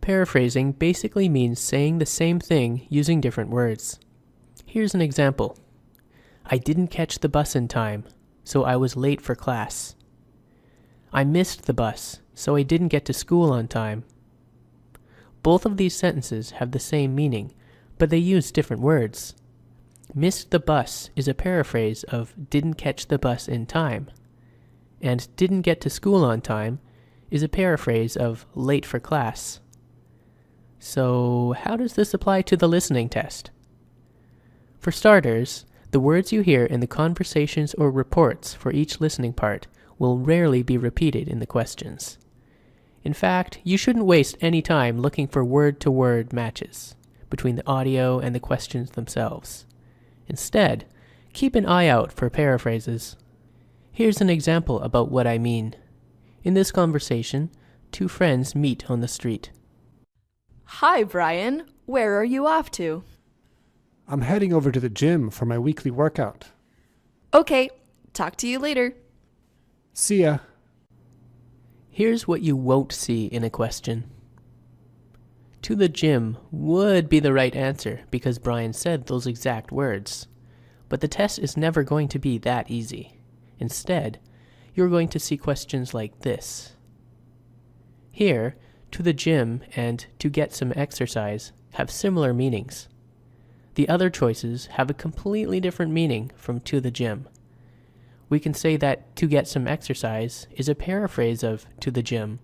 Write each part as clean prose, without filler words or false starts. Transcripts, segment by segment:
Paraphrasing basically means saying the same thing using different words. Here's an example. I didn't catch the bus in time, so I was late for class. I missed the bus, so I didn't get to school on time. Both of these sentences have the same meaning, but they use different words. Missed the bus is a paraphrase of didn't catch the bus in time, and didn't get to school on time is a paraphrase of late for class. So, how does this apply to the listening test? For starters, the words you hear in the conversations or reports for each listening part will rarely be repeated in the questions. In fact, you shouldn't waste any time looking for word-to-word matches between the audio and the questions themselves. Instead, keep an eye out for paraphrases. Here's an example about what I mean. In this conversation, two friends meet on the street. Hi, Brian. Where are you off to? I'm heading over to the gym for my weekly workout. Okay, talk to you later. See ya. Here's what you won't see in a question. To the gym would be the right answer because Brian said those exact words. But the test is never going to be that easy. Instead, you're going to see questions like this. Here, to the gym and to get some exercise have similar meanings. The other choices have a completely different meaning from to the gym. We can say that to get some exercise is a paraphrase of to the gym.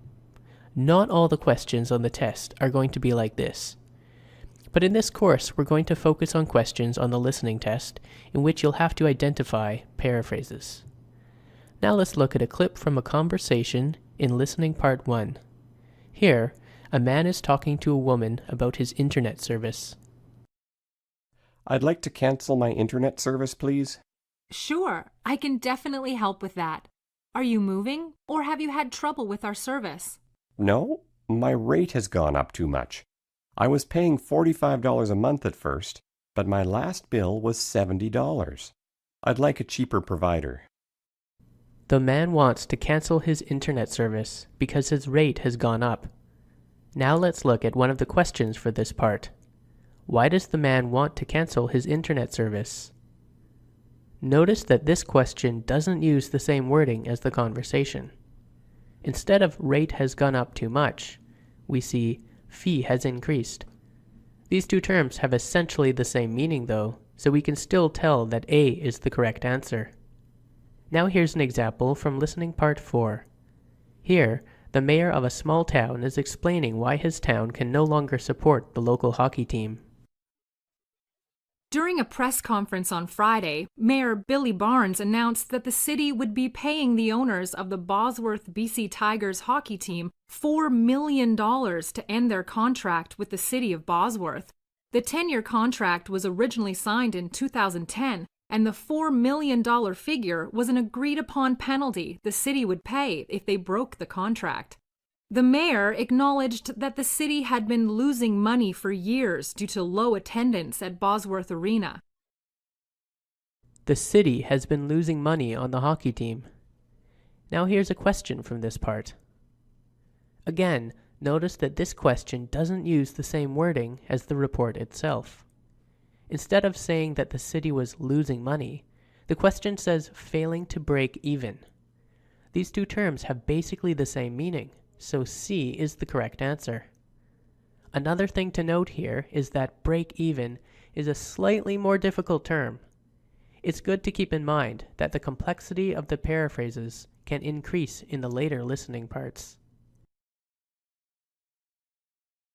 Not all the questions on the test are going to be like this. But in this course, we're going to focus on questions on the listening test in which you'll have to identify paraphrases. Now let's look at a clip from a conversation in listening part 1. Here, a man is talking to a woman about his internet service. I'd like to cancel my internet service, please. Sure, I can definitely help with that. Are you moving, or have you had trouble with our service? No, my rate has gone up too much. I was paying $45 a month at first, but my last bill was $70. I'd like a cheaper provider. The man wants to cancel his internet service because his rate has gone up. Now let's look at one of the questions for this part. Why does the man want to cancel his internet service? Notice that this question doesn't use the same wording as the conversation. Instead of rate has gone up too much, we see fee has increased. These two terms have essentially the same meaning though, so we can still tell that A is the correct answer. Now here's an example from listening part 4. Here, the mayor of a small town is explaining why his town can no longer support the local hockey team. During a press conference on Friday, Mayor Billy Barnes announced that the city would be paying the owners of the Bosworth BC Tigers hockey team $4 million to end their contract with the city of Bosworth. The 10-year contract was originally signed in 2010, and the $4 million figure was an agreed-upon penalty the city would pay if they broke the contract. The mayor acknowledged that the city had been losing money for years due to low attendance at Bosworth Arena. The city has been losing money on the hockey team. Now here's a question from this part. Again, notice that this question doesn't use the same wording as the report itself. Instead of saying that the city was losing money, the question says failing to break even. These two terms have basically the same meaning, so C is the correct answer. Another thing to note here is that break even is a slightly more difficult term. It's good to keep in mind that the complexity of the paraphrases can increase in the later listening parts.